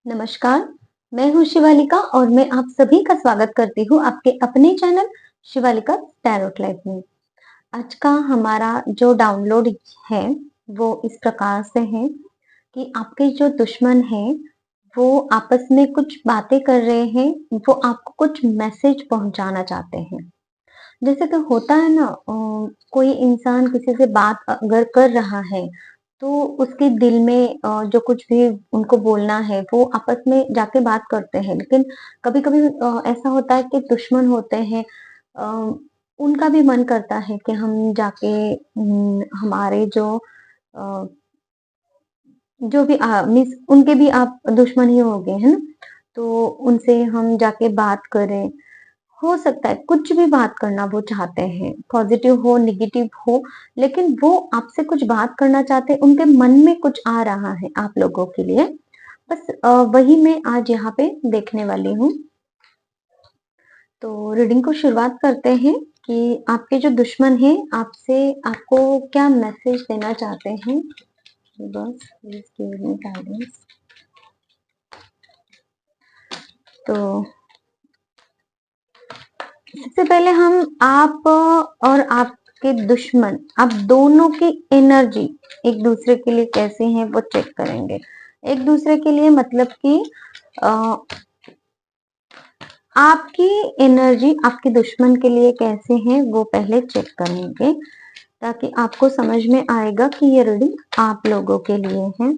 नमस्कार, मैं हूँ शिवालिका और मैं आप सभी का स्वागत करती हूँ आपके अपने चैनल शिवालिका टैरोट लाइफ में। आज का हमारा जो डाउनलोड है वो इस प्रकार से है कि आपके जो दुश्मन हैं वो आपस में कुछ बातें कर रहे हैं, वो आपको कुछ मैसेज पहुंचाना चाहते हैं। जैसे कि होता है ना, कोई इंसान किसी से बात अगर कर रहा है तो उसके दिल में जो कुछ भी उनको बोलना है वो आपस में जाके बात करते हैं, लेकिन कभी कभी ऐसा होता है कि दुश्मन होते हैं। अ, उनका भी मन करता है कि हम जाके हमारे अ, जो भी मीन्स उनके भी आप दुश्मन ही हो गए है ना, तो उनसे हम जाके बात करें। हो सकता है कुछ भी बात करना वो चाहते हैं, पॉजिटिव हो, नेगेटिव हो, लेकिन वो आपसे कुछ बात करना चाहते हैं, उनके मन में कुछ आ रहा है आप लोगों के लिए। बस वही मैं आज यहाँ पे देखने वाली हूँ। तो रीडिंग को शुरुआत करते हैं कि आपके जो दुश्मन हैं आपसे आपको क्या मैसेज देना चाहते हैं। बस प्लीज गिव मी गाइडेंस। तो सबसे पहले हम आप और आपके दुश्मन, आप दोनों की एनर्जी एक दूसरे के लिए कैसे हैं वो चेक करेंगे। एक दूसरे के लिए मतलब कि अ, आपकी एनर्जी आपके दुश्मन के लिए कैसे हैं वो पहले चेक करेंगे, ताकि आपको समझ में आएगा कि ये रीडिंग आप लोगों के लिए है।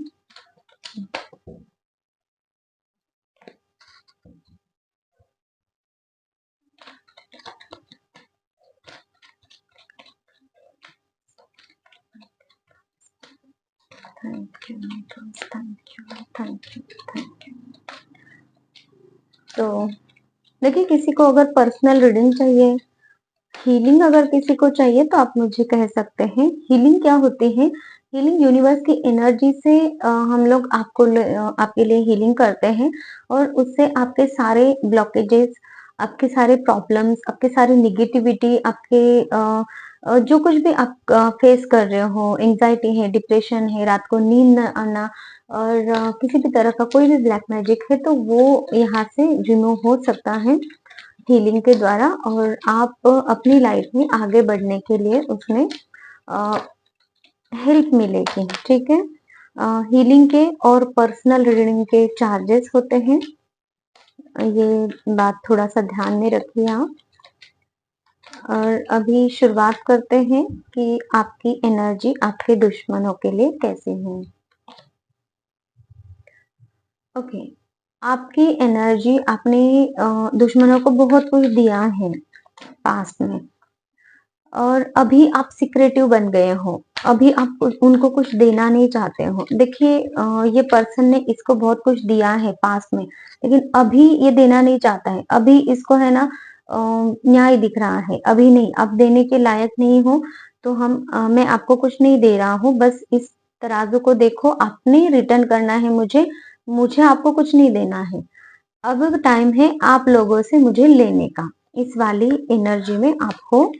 Thank you, thank you, thank you, thank you. तो देखिए, किसी को अगर पर्सनल रीडिंग चाहिए, हीलिंग अगर किसी को चाहिए तो आप मुझे कह सकते हैं। हीलिंग क्या होती है? हीलिंग यूनिवर्स की एनर्जी से हम लोग आपके लिए हीलिंग करते हैं और उससे आपके सारे ब्लॉकेजेस, आपके सारे प्रॉब्लम्स, आपके सारे नेगेटिविटी, आपके जो कुछ भी आप फेस कर रहे हो, एंजाइटी है, डिप्रेशन है, रात को नींद न आना और किसी भी तरह का कोई भी ब्लैक मैजिक है, तो वो यहाँ से रिमूव हो सकता है हीलिंग के द्वारा, और आप अपनी लाइफ में आगे बढ़ने के लिए उसमें हेल्प मिलेगी। ठीक है। हीलिंग के और पर्सनल रीडिंग के चार्जेस होते हैं, ये बात थोड़ा सा ध्यान में रखिए आप। और अभी शुरुआत करते हैं कि आपकी एनर्जी आपके दुश्मनों के लिए कैसी है। ओके, आपकी एनर्जी आपने दुश्मनों को बहुत कुछ दिया है पास्ट में, और अभी आप सिक्रेटिव बन गए हो, अभी आप उनको कुछ देना नहीं चाहते हो। देखिए, ये पर्सन ने इसको बहुत कुछ दिया है पास्ट में, लेकिन अभी ये देना नहीं चाहता है। अभी इसको है ना, न्याय दिख रहा है, अभी नहीं, आप देने के लायक नहीं हो, तो मैं आपको कुछ नहीं दे रहा हूँ। बस इस तराजू को देखो, आपने रिटर्न करना है मुझे, मुझे आपको कुछ नहीं देना है। अब टाइम है आप लोगों से मुझे लेने का। इस वाली एनर्जी में आपको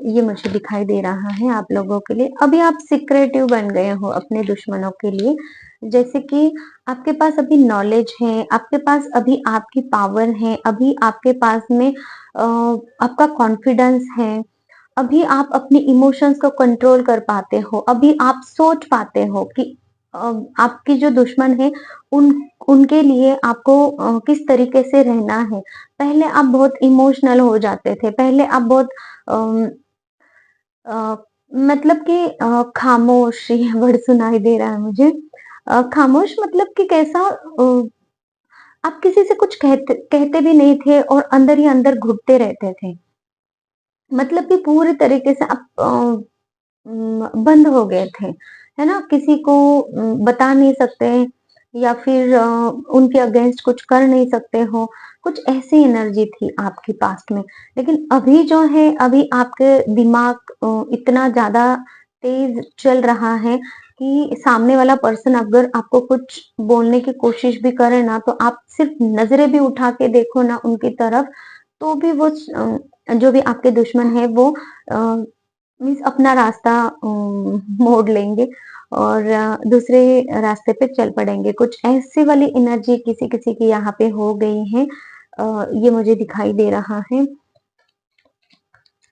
ये मुझे दिखाई दे रहा है आप लोगों के लिए। अभी आप सिक्रेटिव बन गए हो अपने दुश्मनों के लिए, जैसे कि आपके पास अभी नॉलेज है, आपके पास अभी आपकी पावर है, अभी आपके पास में आपका कॉन्फिडेंस है, अभी आप अपने इमोशंस को कंट्रोल कर पाते हो, अभी आप सोच पाते हो कि अ, आपकी जो दुश्मन है उन उनके लिए आपको किस तरीके से रहना है। पहले आप बहुत इमोशनल हो जाते थे, पहले आप बहुत अम, अ, मतलब कि खामोश, ये वर्ड सुनाई दे रहा है मुझे। खामोश मतलब कि कैसा, आप किसी से कुछ कहते कहते भी नहीं थे और अंदर ही अंदर घुटते रहते थे। मतलब कि पूरी तरीके से आप बंद हो गए थे, है ना? किसी को बता नहीं सकते या फिर उनके अगेंस्ट कुछ कर नहीं सकते हो, कुछ ऐसी एनर्जी थी आपके पास्ट में। लेकिन अभी जो है, अभी आपके दिमाग इतना ज़्यादा तेज़ चल रहा है कि सामने वाला पर्सन अगर आपको कुछ बोलने की कोशिश भी करे ना, तो आप सिर्फ नज़रें भी उठा के देखो ना उनकी तरफ, तो भी वो जो भी आपके दुश्मन है वो मीन्स अपना रास्ता मोड़ लेंगे और दूसरे रास्ते पे चल पड़ेंगे। कुछ ऐसी वाली एनर्जी किसी-किसी की यहाँ पे हो गई है, ये मुझे दिखाई दे रहा है।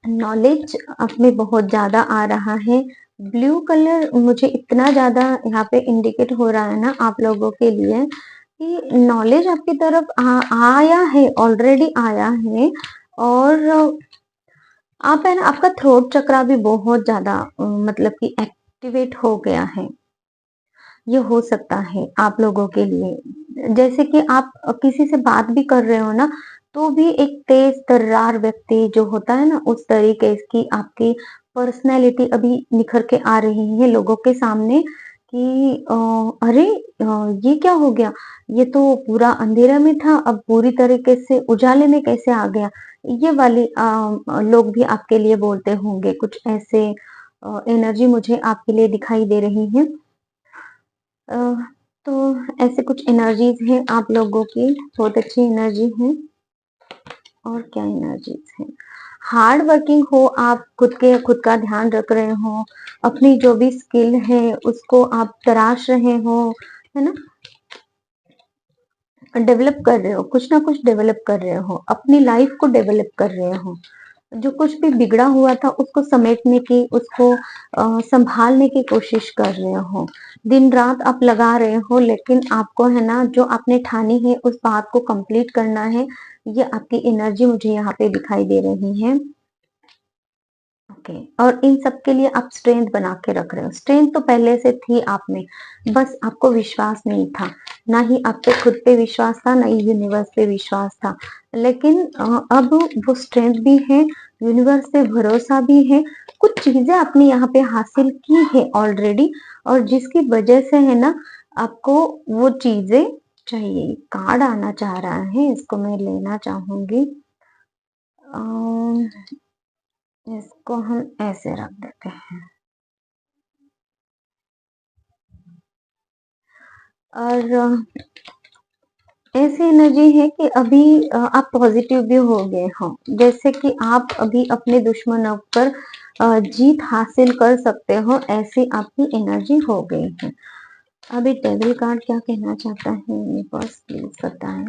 नॉलेज आप में बहुत ज़्यादा आ रहा है। ब्लू कलर मुझे इतना ज़्यादा यहाँ पे इंडिकेट हो रहा है ना आप लोगों के लिए कि नॉलेज आपकी तरफ आया है, ऑलरेडी आया है। और आप है ना, आपका थ्रोट चक्रा भी बहुत ज़्यादा मतलब कि एक्टिवेट हो गया है। ये हो सकता है आप लोगों के लिए। जैसे कि आप किसी से बात भी कर रहे हो ना, तो भी एक तेज तर्रार व्यक्ति जो होता है ना, उस तरीके की आपकी पर्सनैलिटी अभी निखर के आ रही है लोगों के सामने कि अरे ये क्या हो गया? ये तो पूरा अंधेरा में था, अब पूरी तरीके से उजाले में कैसे आ गया? ये वाली लोग भी आपके लिए बोलते होंगे। कुछ ऐसे एनर्जी मुझे आपके लिए दिखाई दे रही है। अ, तो ऐसे कुछ एनर्जीज हैं आप लोगों की, बहुत अच्छी एनर्जी है। और क्या एनर्जीज हैं? हार्ड वर्किंग हो आप, खुद का ध्यान रख रहे हो, अपनी जो भी स्किल है उसको आप तराश रहे हो, है ना? डेवलप कर रहे हो, कुछ ना कुछ डेवलप कर रहे हो, अपनी लाइफ को डेवलप कर रहे हो। जो कुछ भी बिगड़ा हुआ था उसको समेटने की, उसको संभालने की कोशिश कर रहे हो। दिन रात आप लगा रहे हो, लेकिन आपको है ना, जो आपने ठानी है उस बात को कंप्लीट करना है। ये आपकी एनर्जी मुझे यहाँ पे दिखाई दे रही है। ओके। और इन सब के लिए आप स्ट्रेंथ बना के रख रहे हो। स्ट्रेंथ तो पहले से थी आप में, बस आपको विश्वास नहीं था। ना ही आप पे खुद पे विश्वास था, ना ही यूनिवर्स पे विश्वास था। लेकिन अब वो स्ट्रेंथ भी है, यूनिवर्स पे भरोसा भी है। कुछ चीजें आपने यहाँ पे हासिल की है ऑलरेडी, और जिसकी वजह से है ना, आपको वो चीजें चाहिए। कार्ड आना चाह रहा है, इसको मैं लेना चाहूंगी। इसको हम ऐसे रख देते हैं। और ऐसी एनर्जी है कि अभी आप पॉजिटिव भी हो गए हो, जैसे कि आप अभी अपने दुश्मनों पर जीत हासिल कर सकते हो, ऐसी आपकी एनर्जी हो गई है। अभी डेविल कार्ड क्या कहना चाहता है यूनिवर्स, प्लीज बताएं।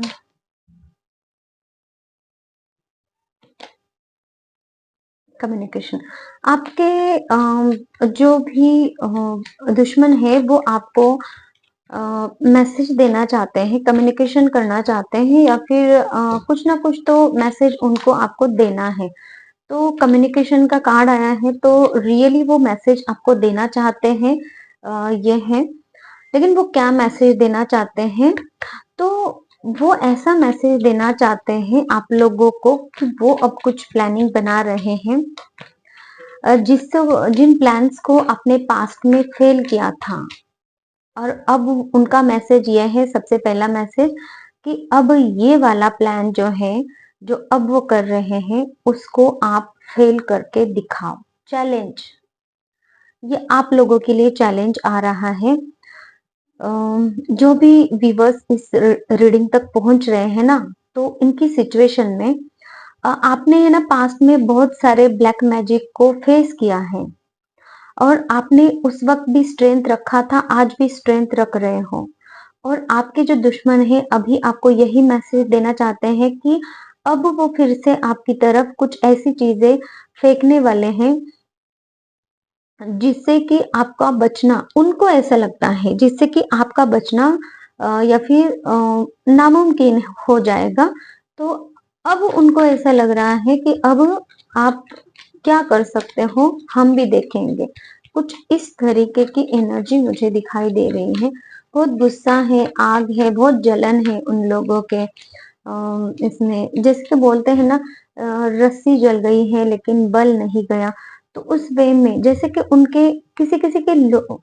कम्युनिकेशन, आपके जो भी दुश्मन है वो आपको मैसेज देना चाहते हैं, कम्युनिकेशन करना चाहते हैं, या फिर कुछ ना कुछ तो मैसेज उनको आपको देना है। तो कम्युनिकेशन का कार्ड आया है, तो रियली वो मैसेज आपको देना चाहते हैं, ये है। लेकिन वो क्या मैसेज देना चाहते हैं? तो वो ऐसा मैसेज देना चाहते हैं आप लोगों को कि वो अब कुछ प्लानिंग बना रहे हैं, जिससे जिन प्लान्स को अपने पास्ट में फेल किया था। और अब उनका मैसेज ये है, सबसे पहला मैसेज, कि अब ये वाला प्लान जो है, जो अब वो कर रहे हैं, उसको आप फेल करके दिखाओ। चैलेंज, ये आप लोगों के लिए चैलेंज आ रहा है। जो भी व्यूवर्स इस रीडिंग तक पहुंच रहे हैं ना, तो इनकी सिचुएशन में आपने है ना, पास्ट में बहुत सारे ब्लैक मैजिक को फेस किया है, और आपने उस वक्त भी स्ट्रेंथ रखा था, आज भी स्ट्रेंथ रख रहे हो। और आपके जो दुश्मन है अभी आपको यही मैसेज देना चाहते हैं कि अब वो फिर से आपकी तरफ कुछ ऐसी चीजें फेंकने वाले हैं, जिससे कि आपका बचना, उनको ऐसा लगता है, जिससे कि आपका बचना या फिर नामुमकिन हो जाएगा। तो अब उनको ऐसा लग रहा है कि अब आप क्या कर सकते हो, हम भी देखेंगे। कुछ इस तरीके की एनर्जी मुझे दिखाई दे रही है। बहुत गुस्सा है, आग है, बहुत जलन है उन लोगों के इसमें, जैसे कि बोलते हैं ना, रस्सी जल गई है लेकिन बल नहीं गया। तो उस वे में, जैसे कि उनके किसी किसी के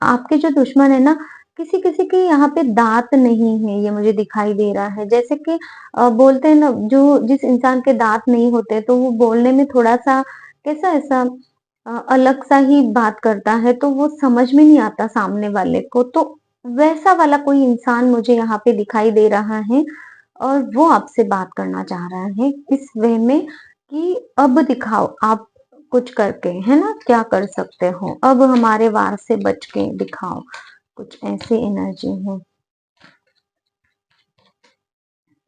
आपके जो दुश्मन है ना, किसी किसी के यहाँ पे दांत नहीं है, ये मुझे दिखाई दे रहा है। जैसे कि बोलते हैं ना, जो जिस इंसान के दांत नहीं होते, तो वो बोलने में थोड़ा सा कैसा ऐसा अलग सा ही बात करता है, तो वो समझ में नहीं आता सामने वाले को। तो वैसा वाला कोई इंसान मुझे यहाँ पे दिखाई दे रहा है, और वो आपसे बात करना चाह रहा है इस वे में कि अब दिखाओ, आप कुछ करके, है ना, क्या कर सकते हो, अब हमारे वार से बच के दिखाओ, कुछ ऐसी एनर्जी है।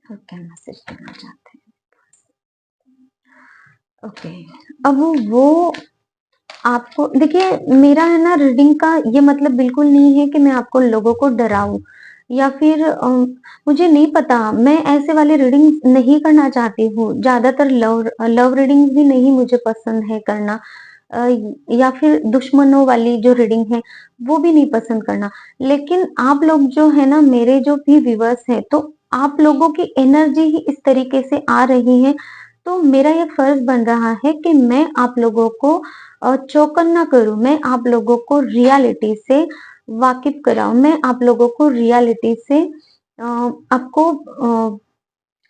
क्या मैसेज देना चाहते हैं? ओके, अब वो आपको देखिए, मेरा है ना रीडिंग का ये मतलब बिल्कुल नहीं है कि मैं आपको लोगों को डराऊं या फिर मुझे नहीं पता, मैं ऐसे वाली रीडिंग नहीं करना चाहती हूँ। ज्यादातर लव लव रीडिंग भी नहीं मुझे पसंद है करना, अ, या फिर दुश्मनों वाली जो रीडिंग है वो भी नहीं पसंद करना। लेकिन आप लोग जो है ना, मेरे जो भी व्यूअर्स हैं, तो आप लोगों की एनर्जी ही इस तरीके से आ रही है, तो मेरा ये फर्ज बन रहा है कि मैं आप लोगों को चौकन ना करूं, मैं आप लोगों को रियलिटी से वाकिफ कराऊं, मैं आप लोगों को रियलिटी से आपको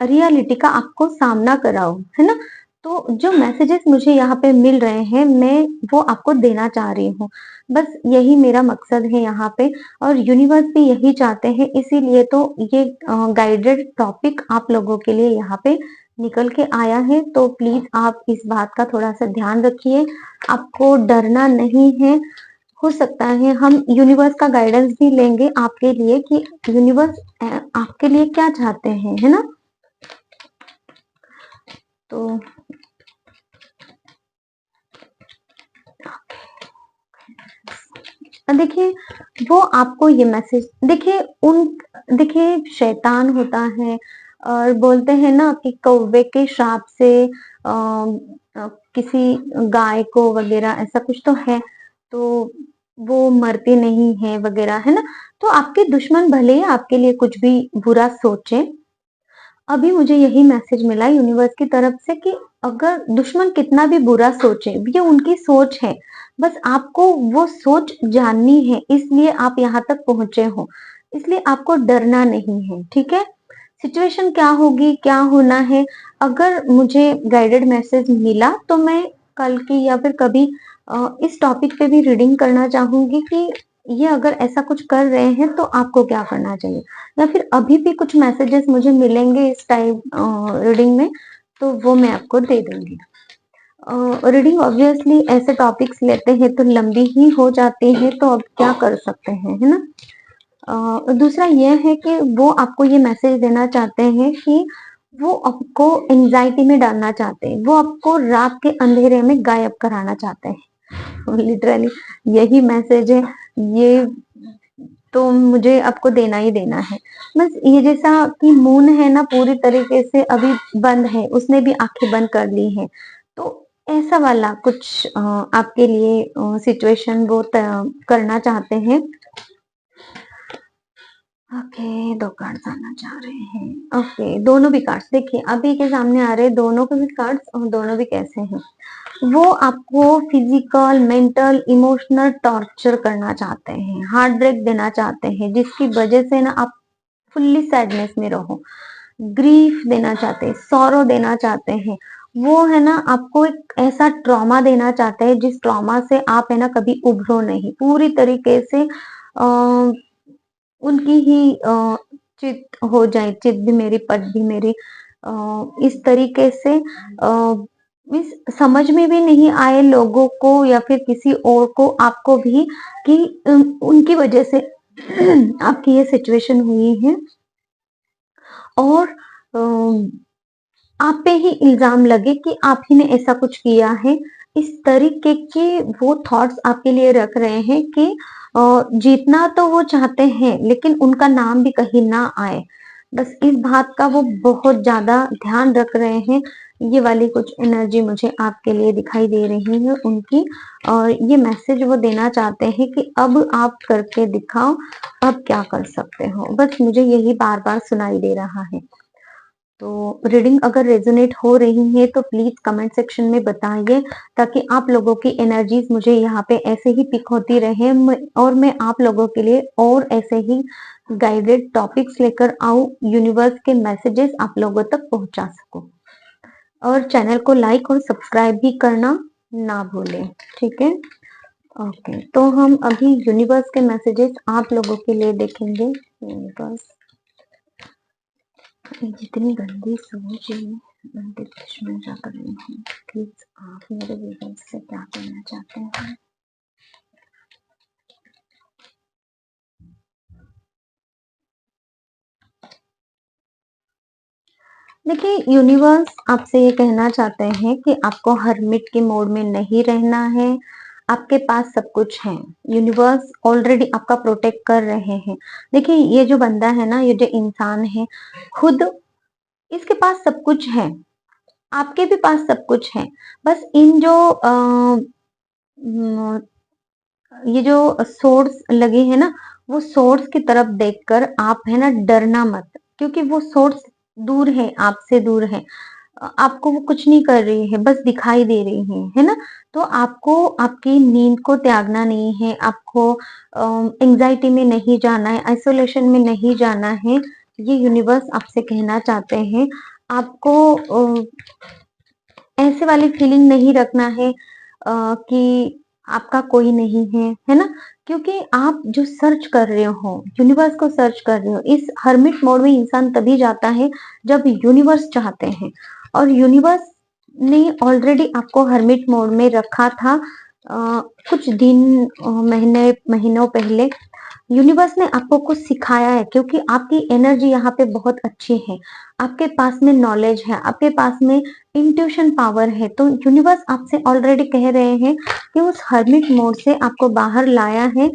रियलिटी का आपको सामना कराऊं, है ना। तो जो मैसेजेस मुझे यहाँ पे मिल रहे हैं, मैं वो आपको देना चाह रही हूँ। बस यही मेरा मकसद है यहाँ पे, और यूनिवर्स भी यही चाहते हैं, इसीलिए तो ये गाइडेड टॉपिक आप लोगों के लिए यहाँ पे निकल के आया है। तो प्लीज आप इस बात का थोड़ा सा ध्यान रखिए, आपको डरना नहीं है। हो सकता है हम यूनिवर्स का गाइडेंस भी लेंगे आपके लिए कि यूनिवर्स आपके लिए क्या चाहते हैं, है ना। तो देखिए, वो आपको ये मैसेज देखिए, उन देखिए शैतान होता है, और बोलते हैं ना कि कौवे के श्राप से किसी गाय को वगैरह ऐसा कुछ तो है, तो वो मरती नहीं है वगैरह, है ना। तो आपके दुश्मन भले ही आपके लिए कुछ भी बुरा सोचे, अभी मुझे यही मैसेज मिला यूनिवर्स की तरफ से कि अगर दुश्मन कितना भी बुरा सोचे, ये उनकी सोच है, बस आपको वो सोच जाननी है, इसलिए आप यहाँ तक पहुंचे हो, इसलिए आपको डरना नहीं है, ठीक है। सिचुएशन क्या होगी, क्या होना है, अगर मुझे गाइडेड मैसेज मिला तो मैं कल की या फिर कभी इस टॉपिक पे भी रीडिंग करना चाहूंगी कि ये अगर ऐसा कुछ कर रहे हैं तो आपको क्या करना चाहिए, या फिर अभी भी कुछ मैसेजेस मुझे मिलेंगे इस टाइप रीडिंग में, तो वो मैं आपको दे दूंगी। रीडिंग ऑब्वियसली ऐसे टॉपिक्स लेते हैं तो लंबी ही हो जाती है, तो अब क्या कर सकते हैं, है ना। दूसरा यह है कि वो आपको ये मैसेज देना चाहते हैं कि वो आपको एंजाइटी में डालना चाहते हैं, वो आपको रात के अंधेरे में गायब कराना चाहते हैं। लिटरली यही मैसेज है ये, तो मुझे आपको देना ही देना है। बस ये जैसा कि मून है ना, पूरी तरीके से अभी बंद है, उसने भी आंखें बंद कर ली है, तो ऐसा वाला कुछ आपके लिए सिचुएशन वो करना चाहते हैं। ओके, 2 कार्ड्स आना चाह रहे हैं। ओके, दोनों भी कार्ड्स देखिए अभी के सामने आ रहे हैं, दोनों के भी कार्ड्स, और दोनों भी कैसे हैं। वो आपको फिजिकल, मेंटल, इमोशनल टॉर्चर करना चाहते हैं, हार्ट ब्रेक देना चाहते हैं, जिसकी वजह से ना आप फुल्ली सैडनेस में रहो, ग्रीफ देना चाहते हैं, सॉरो देना चाहते हैं। वो है ना आपको एक ऐसा ट्रॉमा देना चाहते हैं जिस ट्रॉमा से आप है ना कभी उभरो नहीं, पूरी तरीके से उनकी ही चित हो जाए, चित भी मेरी पट भी मेरी, इस तरीके से मीन्स समझ में भी नहीं आए लोगों को या फिर किसी और को, आपको भी, कि उनकी वजह से आपकी ये सिचुएशन हुई है, और आप पे ही इल्जाम लगे कि आप ही ने ऐसा कुछ किया है। इस तरीके के वो थॉट्स आपके लिए रख रहे हैं कि जीतना तो वो चाहते हैं लेकिन उनका नाम भी कहीं ना आए, बस इस बात का वो बहुत ज्यादा ध्यान रख रहे हैं। ये वाली कुछ एनर्जी मुझे आपके लिए दिखाई दे रही है उनकी, और ये मैसेज वो देना चाहते हैं कि अब आप करके दिखाओ, अब क्या कर सकते हो, बस मुझे यही बार बार सुनाई दे रहा है। तो रीडिंग अगर रेजोनेट हो रही है तो प्लीज कमेंट सेक्शन में बताइए, ताकि आप लोगों की एनर्जीज मुझे यहाँ पे ऐसे ही पिक होती रहे, और मैं आप लोगों के लिए और ऐसे ही गाइडेड टॉपिक्स लेकर आऊं, यूनिवर्स के मैसेजेस आप लोगों तक पहुंचा सकूं। और चैनल को लाइक और सब्सक्राइब भी करना ना भूलें, ठीक है। ओके, तो हम अभी यूनिवर्स के मैसेजेस आप लोगों के लिए देखेंगे। यूनिवर्स, जितनी गंदी सोच है दुश्मन क्या कर रहे हैं, प्लीज आप मेरे व्यूअर्स से क्या कहना चाहते हैं। देखिए, यूनिवर्स आपसे ये कहना चाहते हैं कि आपको हर्मिट के मोड में नहीं रहना है। आपके पास सब कुछ है। यूनिवर्स ऑलरेडी आपका प्रोटेक्ट कर रहे हैं। देखिए, ये जो बंदा है ना, ये जो इंसान है, खुद इसके पास सब कुछ है। आपके भी पास सब कुछ है। बस इन जो ये जो सोर्स लगे हैं ना, वो सोर्स की तरफ देखकर आप है ना डरना मत, क्योंकि वो सोर्स दूर है, आपसे दूर है। आपको वो कुछ नहीं कर रही है, बस दिखाई दे रही है ना? तो आपको आपकी नींद को त्यागना नहीं है, आपको एंग्जायटी में नहीं जाना है, आइसोलेशन में नहीं जाना है। ये यूनिवर्स आपसे कहना चाहते हैं। आपको ऐसे वाली फीलिंग नहीं रखना है कि आपका कोई नहीं है ना? क्योंकि आप जो सर्च कर रहे हो, यूनिवर्स को सर्च कर रहे हो, इस हर्मिट मोड में इंसान तभी जाता है जब यूनिवर्स चाहते हैं। और यूनिवर्स ने ऑलरेडी आपको हर्मिट मोड में रखा था कुछ दिन महीनों पहले। यूनिवर्स ने आपको कुछ सिखाया है, क्योंकि आपकी एनर्जी यहाँ पे बहुत अच्छी है। आपके पास में नॉलेज है, आपके पास में इंट्यूशन पावर है। तो यूनिवर्स आपसे ऑलरेडी कह रहे हैं कि उस हर्मिट मोड से आपको बाहर लाया है,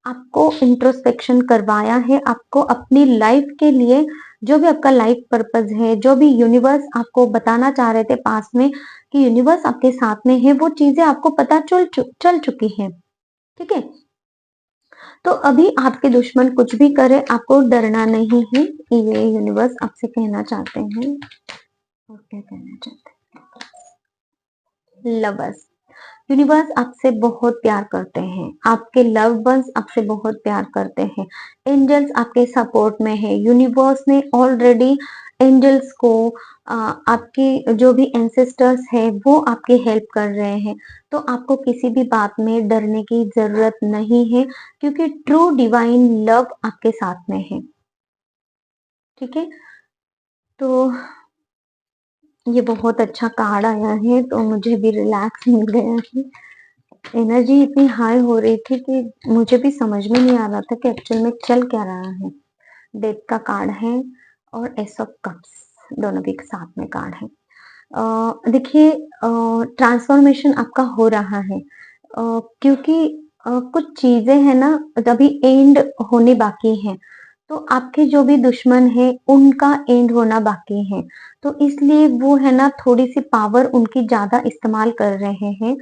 आपको इंट्रोस्पेक्शन करवाया है, आपको अपनी लाइफ के लिए जो भी आपका लाइफ पर्पज है, जो भी यूनिवर्स आपको बताना चाह रहे थे पास में कि यूनिवर्स आपके साथ में है, वो चीजें आपको पता चल चुकी है। ठीक है? तो अभी आपके दुश्मन कुछ भी करे, आपको डरना नहीं है। ये यूनिवर्स आपसे कहना चाहते हैं। और क्या कहना चाहते हैं? लवर्स, यूनिवर्स आपसे बहुत प्यार करते हैं। आपके लव वंस आपसे बहुत प्यार करते हैं। एंजल्स आपके सपोर्ट में है। यूनिवर्स ने ऑलरेडी एंजल्स को आपकी जो भी एंसेस्टर्स है वो आपकी हेल्प कर रहे हैं। तो आपको किसी भी बात में डरने की जरूरत नहीं है, क्योंकि ट्रू डिवाइन लव आपके साथ में है। ठीक है? तो ये बहुत अच्छा कार्ड आया है, तो मुझे भी रिलैक्स मिल गया है। एनर्जी इतनी हाई हो रही थी कि मुझे भी समझ में नहीं आ रहा था कि एक्चुअल में चल क्या रहा है। डेथ का कार्ड है और एस ऑफ कप्स, दोनों भी साथ में कार्ड है। देखिए, ट्रांसफॉर्मेशन आपका हो रहा है, क्योंकि कुछ चीजें हैं ना अभी एंड होने बाकी हैं। तो आपके जो भी दुश्मन है उनका एंड होना बाकी है, तो इसलिए वो है ना थोड़ी सी पावर उनकी ज्यादा इस्तेमाल कर रहे हैं।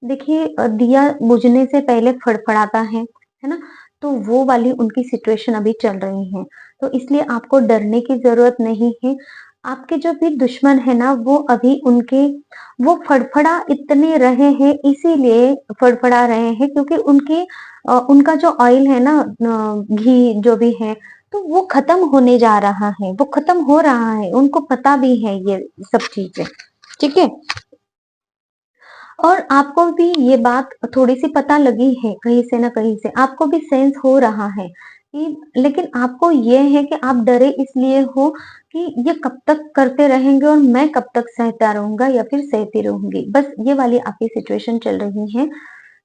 देखिए, दिया बुझने से पहले फड़फड़ाता है ना? तो वो वाली उनकी सिचुएशन अभी चल रही है। तो इसलिए आपको डरने की जरूरत नहीं है। आपके जो भी दुश्मन है ना, वो अभी वो फड़फड़ा इतने रहे हैं, इसीलिए फड़फड़ा रहे हैं क्योंकि उनका जो ऑयल है ना, घी जो भी है, तो वो खत्म होने जा रहा है, वो खत्म हो रहा है, उनको पता भी है ये सब चीजें। ठीक है? और आपको भी ये बात थोड़ी सी पता लगी है, कहीं से ना कहीं से आपको भी सेंस हो रहा है कि, लेकिन आपको ये है कि आप डरे इसलिए हो कि ये कब तक करते रहेंगे और मैं कब तक सहता रहूंगा या फिर सहती रहूंगी, बस ये वाली आपकी सिचुएशन चल रही है।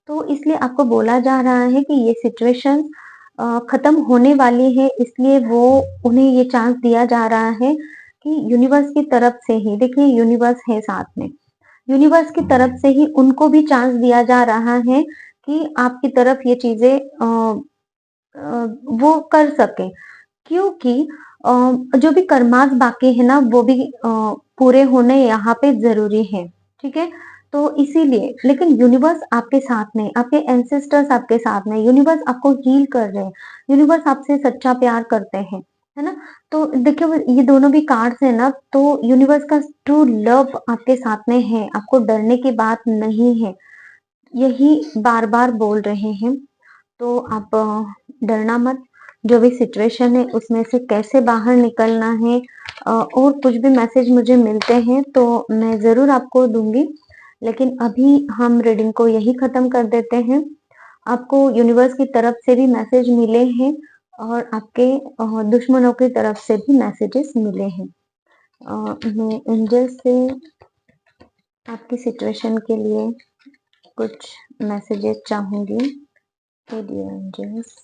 तो इसलिए आपको बोला जा रहा है कि ये सिचुएशन खत्म होने वाली है, इसलिए वो उन्हें ये चांस दिया जा रहा है कि यूनिवर्स की तरफ से ही, देखिए यूनिवर्स है साथ में, यूनिवर्स की तरफ से ही उनको भी चांस दिया जा रहा है कि आपकी तरफ ये चीजें वो कर सके, क्योंकि जो भी कर्मास बाकी है ना वो भी पूरे होने यहाँ पे जरूरी है। ठीक है? तो इसीलिए, लेकिन यूनिवर्स आपके साथ में, आपके एंसेस्टर्स आपके साथ में, यूनिवर्स आपको हील कर रहे हैं, यूनिवर्स आपसे सच्चा प्यार करते हैं, है ना? तो देखिए, ये दोनों भी कार्ड्स है ना, तो यूनिवर्स का ट्रू लव आपके साथ में है, आपको डरने की बात नहीं है, यही बार बार बोल रहे हैं। तो आप डरना मत। जो भी सिचुएशन है उसमें से कैसे बाहर निकलना है, और कुछ भी मैसेज मुझे मिलते हैं तो मैं जरूर आपको दूंगी, लेकिन अभी हम रीडिंग को यही खत्म कर देते हैं। आपको यूनिवर्स की तरफ से भी मैसेज मिले हैं और आपके दुश्मनों की तरफ से भी मैसेजेस मिले हैं। मैं एंजल से आपकी सिचुएशन के लिए कुछ मैसेजेस चाहूंगी। डियर एंजल्स,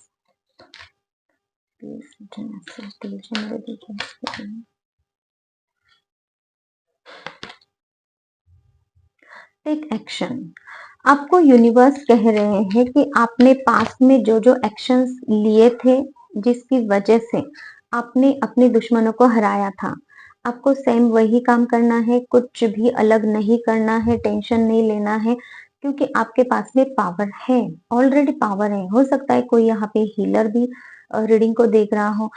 प्लीज मैसेज दीजिए मेरे डिटेल्स के लिए। Take action. आपको यूनिवर्स कह रहे हैं कि आपने पास्ट में जो जो एक्शंस लिए थे, जिसकी वजह से आपने अपने दुश्मनों को हराया था, आपको सेम वही काम करना है, कुछ भी अलग नहीं करना है, टेंशन नहीं लेना है, क्योंकि आपके पास में पावर है, ऑलरेडी पावर है। हो सकता है कोई यहाँ पे हीलर भी रीडिंग को देख रहा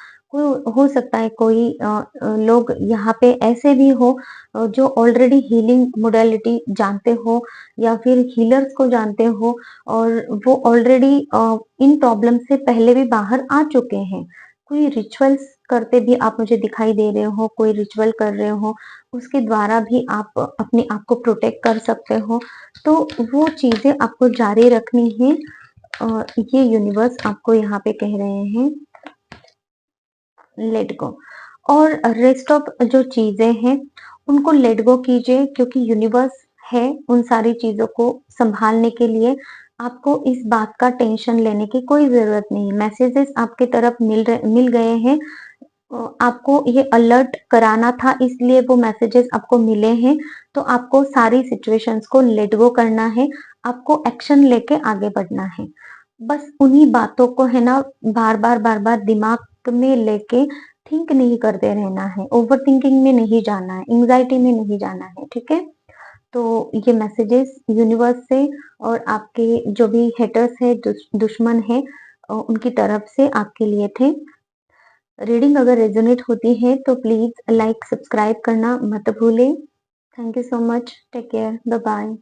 हो सकता है कोई लोग यहाँ पे ऐसे भी हो जो ऑलरेडी हीलिंग मोडालिटी जानते हो या फिर हीलर्स को जानते हो और वो ऑलरेडी इन प्रॉब्लम से पहले भी बाहर आ चुके हैं। कोई रिचुअल्स करते भी आप मुझे दिखाई दे रहे हो, कोई रिचुअल कर रहे हो, उसके द्वारा भी आप अपने आप को प्रोटेक्ट कर सकते हो। तो वो चीजें आपको जारी रखनी है। ये यूनिवर्स आपको यहाँ पे कह रहे हैं लेट गो, और रेस्ट ऑफ जो चीजें हैं उनको लेट गो कीजिए, क्योंकि यूनिवर्स है उन सारी चीजों को संभालने के लिए। आपको इस बात का टेंशन लेने की कोई जरूरत नहीं। मैसेजेस आपके तरफ मिल गए हैं। आपको ये अलर्ट कराना था, इसलिए वो मैसेजेस आपको मिले हैं। तो आपको सारी सिचुएशंस को लेट गो करना है, आपको एक्शन लेके आगे बढ़ना है। बस उन्हीं बातों को है ना बार बार दिमाग में लेके थिंक नहीं करते रहना है, ओवर थिंकिंग में नहीं जाना है, एंग्जाइटी में नहीं जाना है। ठीक है, तो ये मैसेजेस यूनिवर्स से और आपके जो भी हेटर्स है, दुश्मन है, उनकी तरफ से आपके लिए थे। रीडिंग अगर रेजोनेट होती है तो प्लीज लाइक सब्सक्राइब करना मत भूलें। Thank you so much, take care, bye bye.